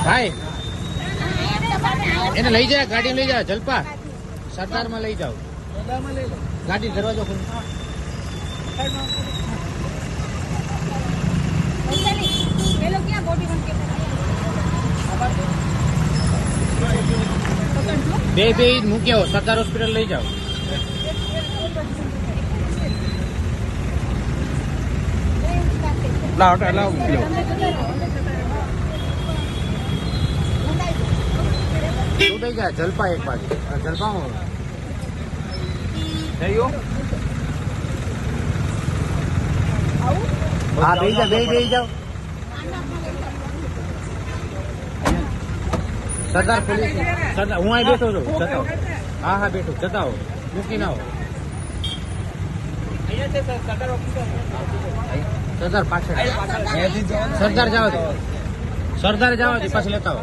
ભાઈ એને લઈ જાય, ગાડી લઈ જાય. જલપા સરદારમાં લઈ જાઓ. ગાડી દરવાજો ખોલો. બે મૂક્યા સરદાર હોસ્પિટલ લઈ જાઓ. ઉઠાઈ જાય. જલપા એક બાજુ. જલપા હા બે જાઓ. સરદાર પોલીસ સરદાર હું અહીં બેઠો છું. હા બેઠો. જતા હો, મૂકી ના હો. સરદાર પાછળ. સરદાર જવા દે. પાછળ લેતા હો.